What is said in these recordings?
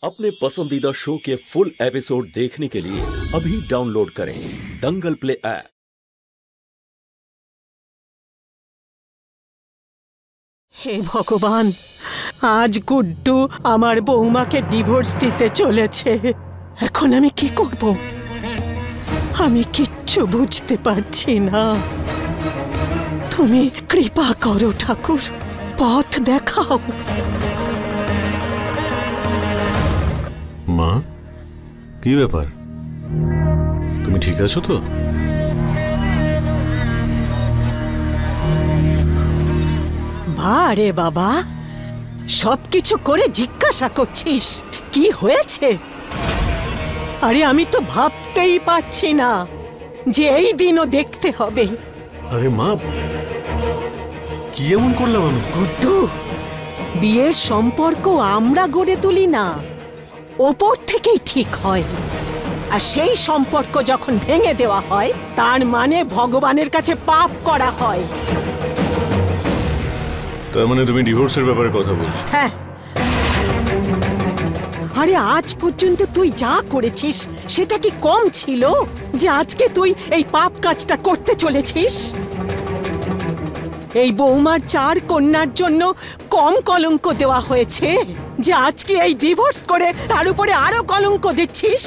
अपने पसंदीदा शो के फुल एपिसोड देखने के लिए अभी डाउनलोड करें दंगल प्ले ऐप। हे भगवान, आज गुड्डू আমার বৌমাকে ডিভোর্স দিতে চলেছে। এখন আমি কি করব? আমি কিচ্ছু বুঝতে পারছি না। তুমি কৃপা করো ঠাকুর, পথ দেখাও। মা, কি ব্যাপার? তুমি ঠিক আছো তো? আরে বাবা, সবকিছু করে জিজ্ঞাসা করছিস কি হয়েছে? আরে আমি তো ভাবতেই পারছি না যে এই দিনও দেখতে হবে। আরে মা, কি এমন করলাম আমি? গুড্ডু, বিয়ের সম্পর্ক আমরা গড়ে তুলি না, ওপর থেকেই ঠিক হয়। আর সেই সম্পর্ক যখন ভেঙে দেওয়া হয় তার মানে ভগবানের কাছে পাপ করা হয়। তার মানে তুমি ডিভোর্সের ব্যাপারে কথা বলছো? হ্যাঁ। আরে আজ পর্যন্ত তুই যা করেছিস সেটা কি কম ছিল যে আজকে তুই এই পাপ কাজটা করতে চলেছিস? এই বৌমার 4 কন্যার জন্য কম কলঙ্ক দেওয়া হয়েছে যে আজকে এই ডিভোর্স করে তার উপরে আরো কলঙ্ক দিচ্ছিস?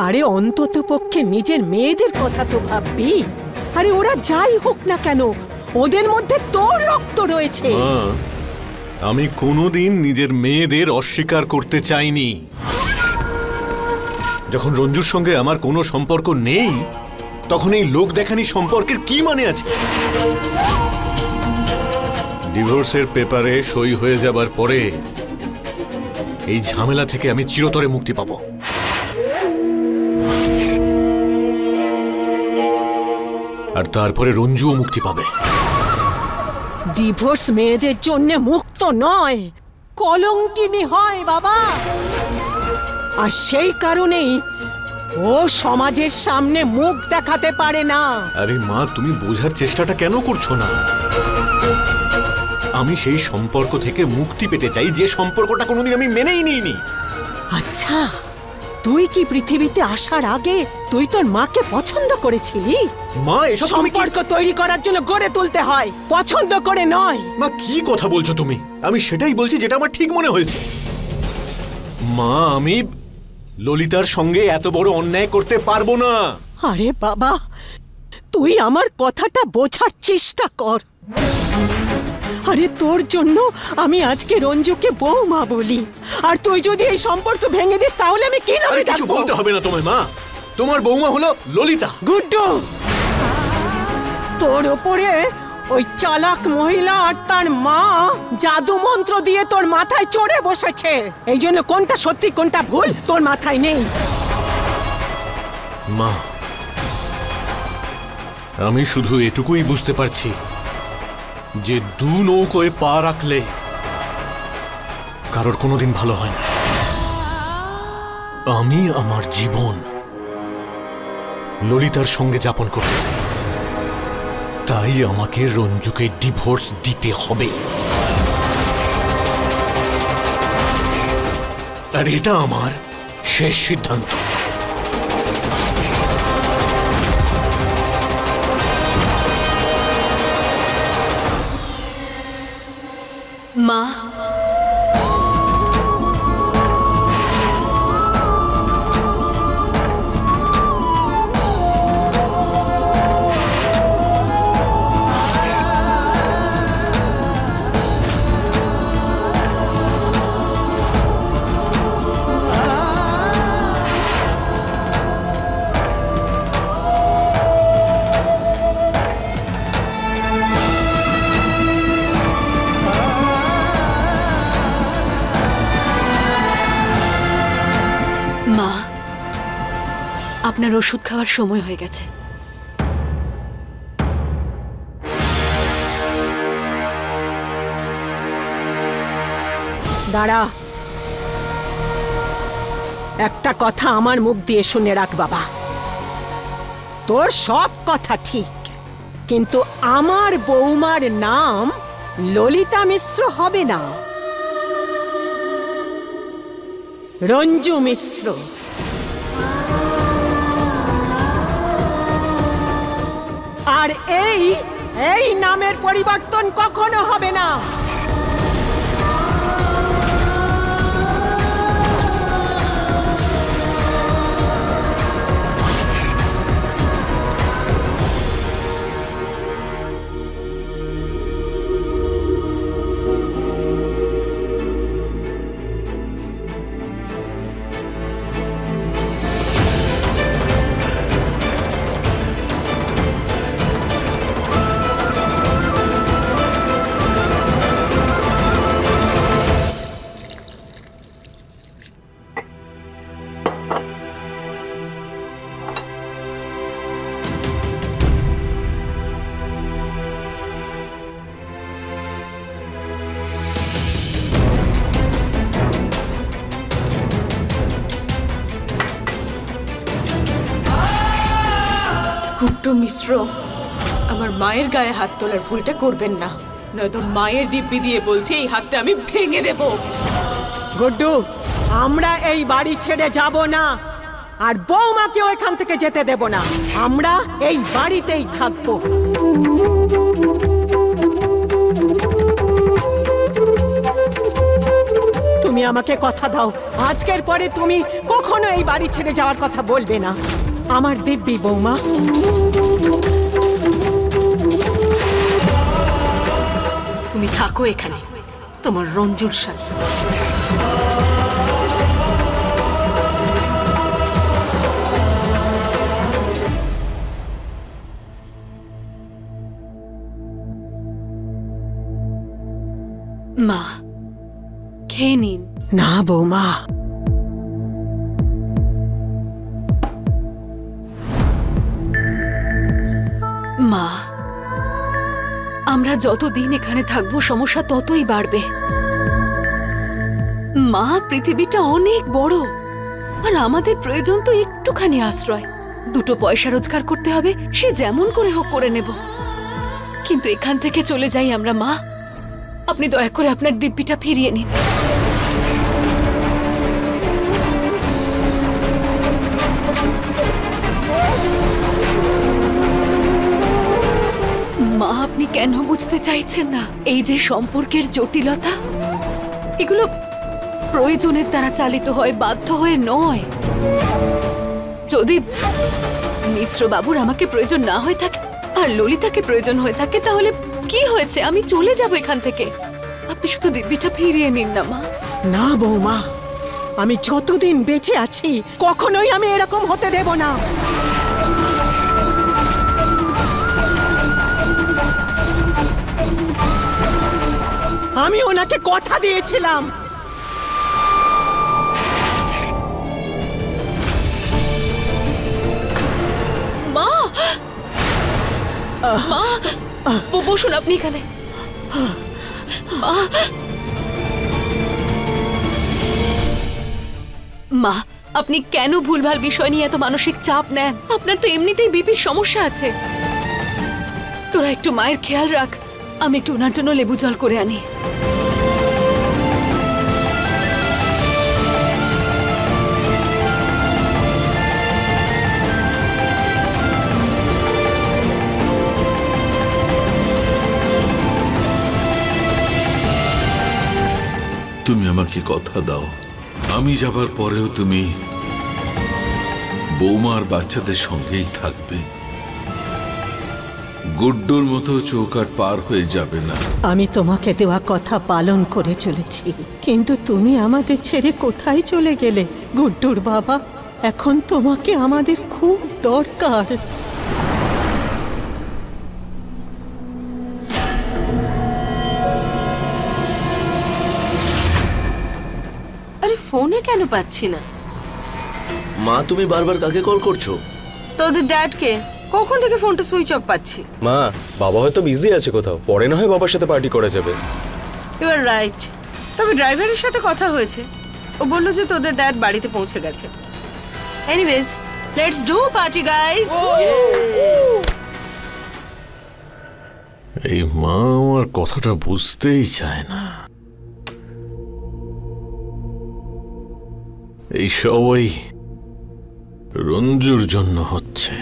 আরে অন্তত পক্ষে নিজের মেয়েদের কথা তো ভাববি। আরে ওরা যাই হোক না কেন, ওদের মধ্যে তোর রক্ত রয়েছে। আমি কোনোদিন নিজের মেয়েদের অস্বীকার করতে চাইনি। যখন রঞ্জুর সঙ্গে আমার কোনো সম্পর্ক নেই তখন এই লোক দেখানি সম্পর্কের কি মানে আছে? ডিভোর্সের পেপারে সই হয়ে যাবার পরে এই ঝামেলা থেকে আমি চিরতরে মুক্তি পাবো। আর তারপরে রঞ্জুও মুক্তি পাবে। ডিভোর্স মেয়েদের জন্য মুক্ত নয়, কলঙ্কিনী হয় বাবা। আর সেই কারণেই ও সমাজের সামনে মুখ দেখাতে পারে না। আরে মা, তুমি বোঝার চেষ্টাটা কেন করছো না? আমি সেই সম্পর্ক থেকে মুক্তি পেতে চাই যে সম্পর্কটা কোনোদিন আমি মেনেই নিইনি। আচ্ছা, তুই কি পৃথিবীতে আসার আগে তুই তোর মাকে পছন্দ করেছিলি? মা, এসব সম্পর্ক তৈরি করার জন্য গড়ে তুলতে হয়, পছন্দ করে নয়। মা, কি কথা বলছো তুমি? আমি সেটাই বলছি যেটা আমার ঠিক মনে হয়েছে। মা, আমি ললিতার সঙ্গে এত বড় অন্যায় করতে পারবো না। আরে বাবা, তুই আমার কথাটা বোঝার চেষ্টা কর। আরে তোর জন্য আমি আজকে রঞ্জুকে বৌমা বলি, আর তুই যদি এই সম্পর্ক ভেঙে দিস তাহলে আমি কি নামে ডাকবো? কিছু বলতে হবে না তোমায় মা, তোমার বৌমা হলো ললিতা। গুড্ডু, তোর ওপরে ওই চালাক মহিলা আর তার মা জাদু মন্ত্র দিয়ে তোর মাথায় চড়ে বসেছে। এই জন্য কোনটা সত্যি কোনটা ভুল তোর মাথায় নেই। মা, আমি শুধু এটুকুই বুঝতে পারছি যে দু নৌকোয় পা রাখলে কারোর কোনোদিন ভালো হয় না। আমি আমার জীবন ললিতার সঙ্গে যাপন করতে চাই, তাই আমাকে রঞ্জুকে ডিভোর্স দিতে হবে। আর এটা আমার শেষ সিদ্ধান্ত। মা, আপনার ওষুধ খাওয়ার সময় হয়ে গেছে। দাঁড়া, একটা কথা আমার মুখ দিয়ে শুনে রাখ বাবা। তোর সব কথা ঠিক, কিন্তু আমার বৌমার নাম ললিতা মিশ্র হবে না। রঞ্জু মিশ্র। আর এই নামের পরিবর্তন কখনো হবে না। গুড্ডু মিশ্র, আমার মায়ের গায়ে হাত তোলার ভুলটা করবেন না, নয়তো মায়ের দিব্যি দিয়ে বলছে এই হাতটা আমি ভেঙে দেব। গুড্ডু, আমরা এই বাড়ি ছেড়ে যাব না, আর বৌমাকেও এখান থেকে যেতে দেব না। আমরা এই বাড়িতেই থাকবো। তুমি আমাকে কথা দাও, আজকের পরে তুমি কখনো এই বাড়ি ছেড়ে যাওয়ার কথা বলবে না। আমার দিব্যি বৌমা। তুমি থাকো এখানে তোমার রঞ্জুর সাথে। মা, খেয়ে নিন। না বৌমা, মা, আমরা যতদিন এখানে থাকবো সমস্যা ততই বাড়বে। মা, পৃথিবীটা অনেক বড়, আর আমাদের প্রয়োজন তো একটুখানি আশ্রয়। দুটো পয়সা রোজগার করতে হবে, সে যেমন করে হোক করে নেব, কিন্তু এখান থেকে চলে যাই আমরা। মা, আপনি দয়া করে আপনার দিব্যিটা ফিরিয়ে নিন। মা, আপনি কেন বুঝতে চাইছেন না? এই যে সম্পর্কের জটিলতা, এগুলো প্রয়োজনের দ্বারা চালিত হয়, বাধ্য হয়ে নয়। যদি মিশ্র বাবুর আমাকে প্রয়োজন না হয়ে থাকে আর ললিতাকে প্রয়োজন হয়ে থাকে, তাহলে কি হয়েছে? আমি চলে যাব এখান থেকে। আপনি শুধু দিব্যিটা ফিরিয়ে নিন না মা। না বৌমা, আমি যতদিন বেঁচে আছি কখনোই আমি এরকম হতে দেব না। আমি ওনাকে কথা দিয়েছিলাম। মা, মা, বসুন আপনি এখানে। মা, মা, আপনি কেন ভুলভাল বিষয় নিয়ে এত মানসিক চাপ নেন? আপনার তো এমনিতেই বিপির সমস্যা আছে। তোরা একটু মায়ের খেয়াল রাখ, আমি একটু ওনার জন্য লেবু জল করে আনি। তুমি আমাকে কথা দাও, আমি যাবার পরেও তুমি বৌমার বাচ্চাদের সঙ্গেই থাকবে। গুড্ডুর মতো চৌকাট পার হয়ে যাবে না। আমি তোমাকে দেওয়া কথা পালন করে চলেছি, কিন্তু তুমি আমাদের ছেড়ে কোথায় চলে গেলে? গুড্ডুর বাবা, এখন তোমাকে আমাদের খুব দরকার। আরে ফোনে কেন পাচ্ছি না? মা, তুমি বারবার কাকে কল করছো? তোদের ড্যাডকে। কখন থেকে ফোনটা সুইচ অফ পাচ্ছি। মা, বাবা হয়তো বিজি আছে কোথাও, পরে না হয় বাবার সাথে পার্টি করা যাবে। You are right. তবে ড্রাইভারের সাথে কথা হয়েছে, ও বলল যে তোদের ড্যাড বাড়িতে পৌঁছে গেছে। Anyways, let's do party guys. এই মা আমার কথাটা বুঝতেই চায় না। এই সব ওই রঞ্জুর জন্য হচ্ছে।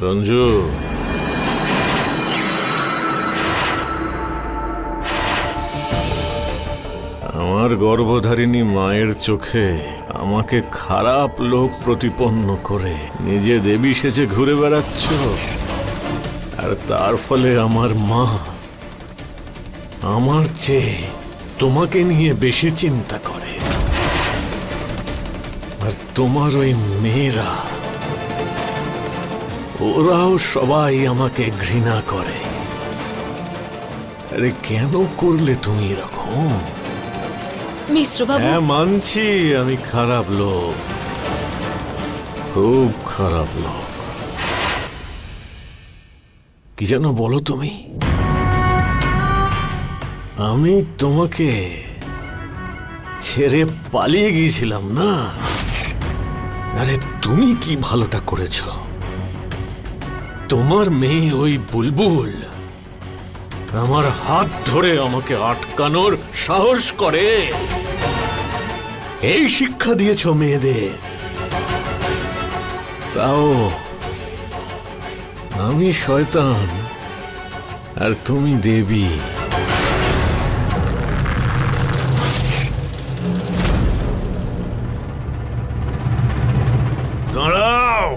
রঞ্জু, আমার গর্ভধারিণী মায়ের চোখে আমাকে খারাপ লোক প্রতিপন্ন করে নিজে দেবী সেজে ঘুরে বেড়াচ্ছ, আর তার ফলে আমার মা আমার চেয়ে তোমাকে নিয়ে বেশি চিন্তা করে। আর তোমার ওই মেয়েরা, ওরাও সবাই আমাকে ঘৃণা করে। আরে কেন করলে তুমি এরকম? মিশ্রবাবু, হ্যাঁ মানছি আমি খারাপ লোক, খুব খারাপ লোক। কি যেন বলো তুমি? আমি তোমাকে ছেড়ে পালিয়ে গিয়েছিলাম না? আরে তুমি কি ভালোটা করেছ? তোমার মেয়ে ওই বুলবুল আমার হাত ধরে আমাকে আটকানোর সাহস করে। এই শিক্ষা দিয়েছ মেয়েদের। তাও আমি শয়তান আর তুমি দেবী। দাঁড়াও!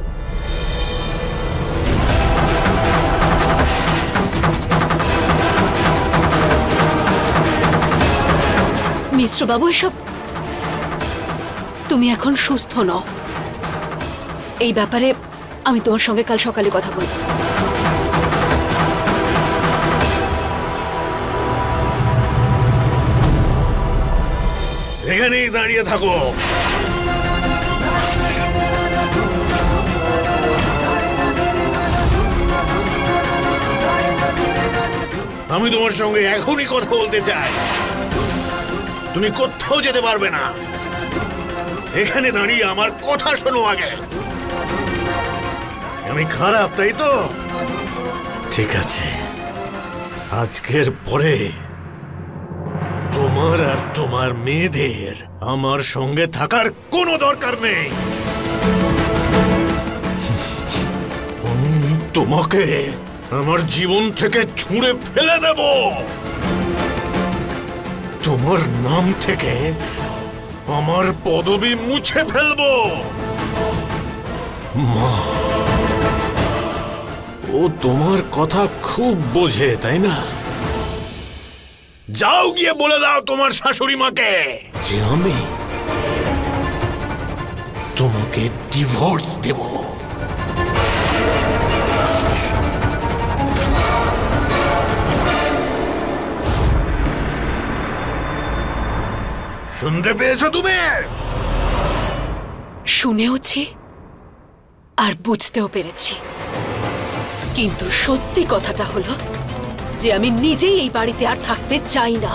মিশ্রবাবু, এসব তুমি এখন সুস্থ নও। এই ব্যাপারে আমি তোমার সঙ্গে কাল সকালে কথা বলবো। এখানেই দাঁড়িয়ে থাকো। আমি তোমার সঙ্গে এখনই কথা বলতে চাই। তুমি কোথাও যেতে পারবে না। এখানে দাঁড়িয়ে আমার কথা শোনো আগে। আমি খারাপ, তাই তো? ঠিক আছে, আজকের পরে তোমার আর তোমার মেয়েদের আমার সঙ্গে থাকার কোনো দরকার নেই। তোমাকে আমার জীবন থেকে ছুঁড়ে ফেলে দেব। তোমার নাম থেকে আমার পদবি মুছে ফেলবো। মা, ও তোমার কথা খুব বোঝে, তাই না? যাও গিয়ে বলে দাও তোমার শাশুড়ি মাকে যে আমি তোমাকে ডিভোর্স দেব। শুনতে পেয়েছো তুমি? শুনেওছি আর বুঝতেও পেরেছি, কিন্তু সত্যি কথাটা হলো যে আমি নিজেই এই বাড়িতে আর থাকতে চাই না।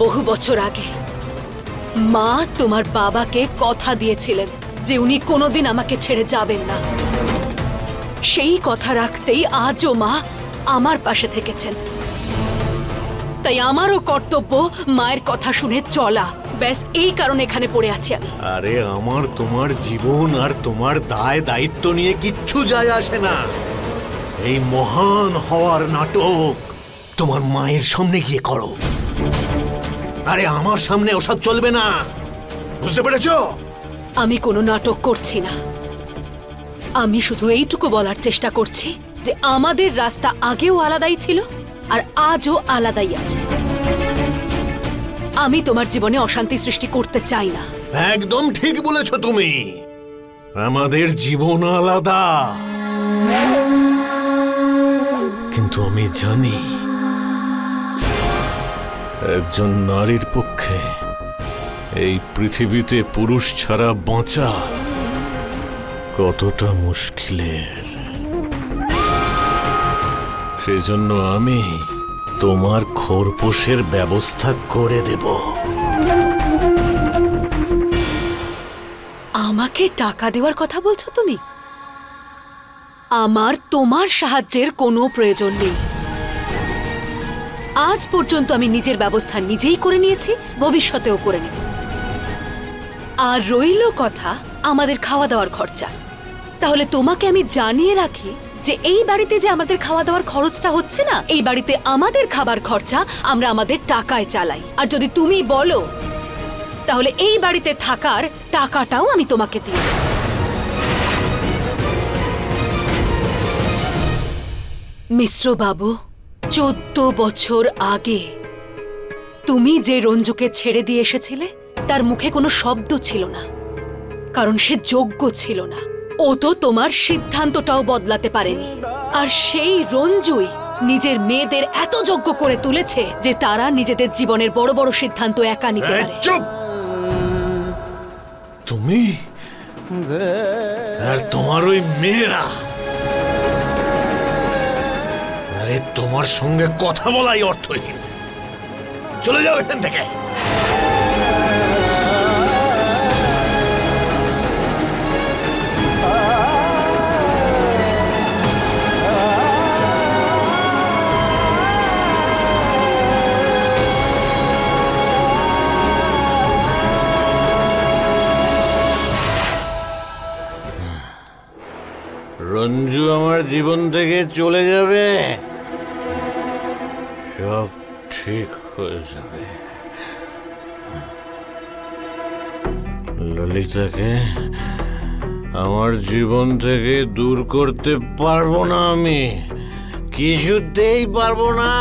বহু বছর আগে মা তোমার বাবাকে কথা দিয়েছিলেন যে উনি কোনোদিন আমাকে ছেড়ে যাবেন না। সেই কথা রাখতেই আজও মা আমার পাশে থেকেছেন। তাই আমারও কর্তব্য মায়ের কথা শুনে চলা। ব্যাস এই কারণে এখানে পড়ে আছি আমি। আরে আমার তোমার জীবন আর তোমার দায় দায়িত্ব নিয়ে কিচ্ছু যায় আসে না। এই মহান হওয়ার নাটক তোমার মায়ের সামনে গিয়ে করো। আরে আমার সামনে ওসব চলবে না, বুঝতে পেরেছো? আমি কোনো নাটক করছি না। আমি শুধু এইটুকু বলার চেষ্টা করছি যে আমাদের রাস্তা আগেও আলাদাই ছিল আর আজও আলাদাই আছে। আমি তোমার জীবনে অশান্তি সৃষ্টি করতে চাই না। একদম ঠিক বলেছ তুমি। আমাদের জীবন আলাদা, কিন্তু আমি জানি একজন নারীর পক্ষে এই পৃথিবীতে পুরুষ ছাড়া বাঁচা কতটা মুশকিলের। সেজন্য আমি তোমার খোরপোশের ব্যবস্থা করে দেব। আমাকে টাকা দেওয়ার কথা বলছো তুমি? আমার তোমার সাহায্যের কোনো প্রয়োজন নেই। আজ পর্যন্ত আমি নিজের ব্যবস্থা নিজেই করে নিয়েছি, ভবিষ্যতেও করে নেব। আর রইল কথা আমাদের খাওয়া দাওয়ার খরচা, তাহলে তোমাকে আমি জানিয়ে রাখি যে এই বাড়িতে যে আমাদের খাওয়া দাওয়ার খরচটা হচ্ছে না, এই বাড়িতে আমাদের খাবার খরচা আমরা আমাদের টাকায় চালাই। আর যদি তুমি বলো তাহলে এই বাড়িতে থাকার টাকাটাও আমি তোমাকে দিই। মিশ্র বাবু, 14 বছর আগে তুমি যে রঞ্জুকে ছেড়ে দিয়ে এসেছিলে তার মুখে কোনো শব্দ ছিল না, কারণ সে যোগ্য ছিল না। ও তো তোমার সিদ্ধান্তটাও বদলাতে পারেনি। আর সেই রঞ্জুই নিজের মেয়েদের এত যোগ্য করে তুলেছে যে তারা নিজেদের জীবনের বড় বড় সিদ্ধান্ত একা নিতে পারে। তুমি আর তোমার ওই মেয়েরা, আরে তোমার সঙ্গে কথা বলাই অর্থহীন। চলে যাও এখান থেকে। রঞ্জু আমার জীবন থেকে চলে যাবে, সব ঠিক হয়ে যাবে। ললিতাকে আমার জীবন থেকে দূর করতে পারবো না, আমি কিছুতেই পারবো না।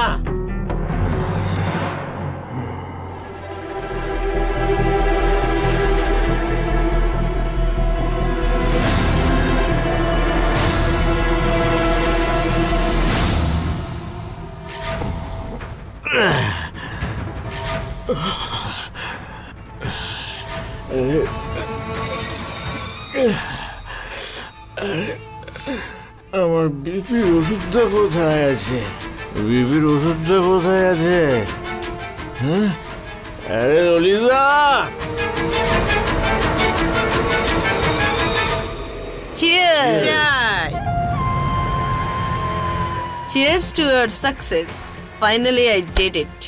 আমার বিপির ওষুধটা কোথায় আছে? বিপির ওষুধটা কোথায় আছে? হ্যাঁ, আরে Lalita, Cheers to your success. Finally, I did it.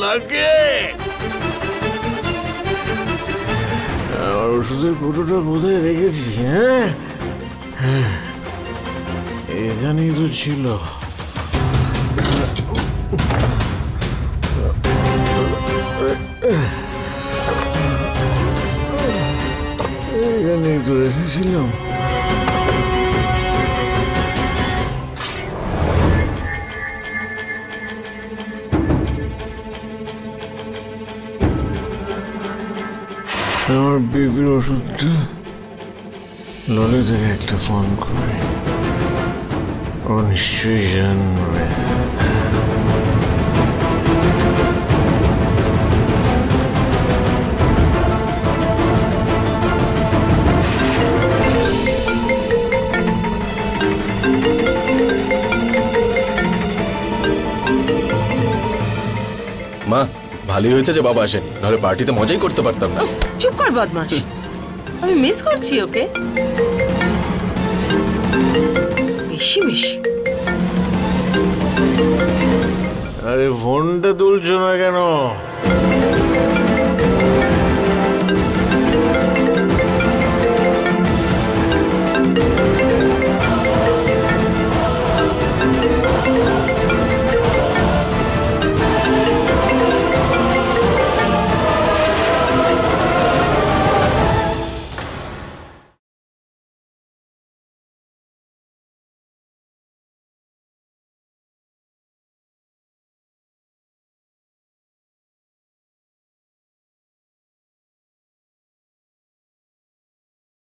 লাগে আমার ওষুধের ফটোটা কোথায় রেখেছি? হ্যাঁ, এখানেই তো ছিল। এখানেই তো রেখেছিলাম। আমার বিপির ওষুধটা ললিতাকে একটা ফোন করে, ও নিশ্চয়ই জানবে। মা, ভালোই হয়েছে যে বাবা আসেনি, নাহলে পার্টিতে মজাই করতে পারতাম না। চুপ কর বদমাশ, আমি মিস করছি ওকে। বেশি বেশি আরে ফোনটা তুলছো না কেন?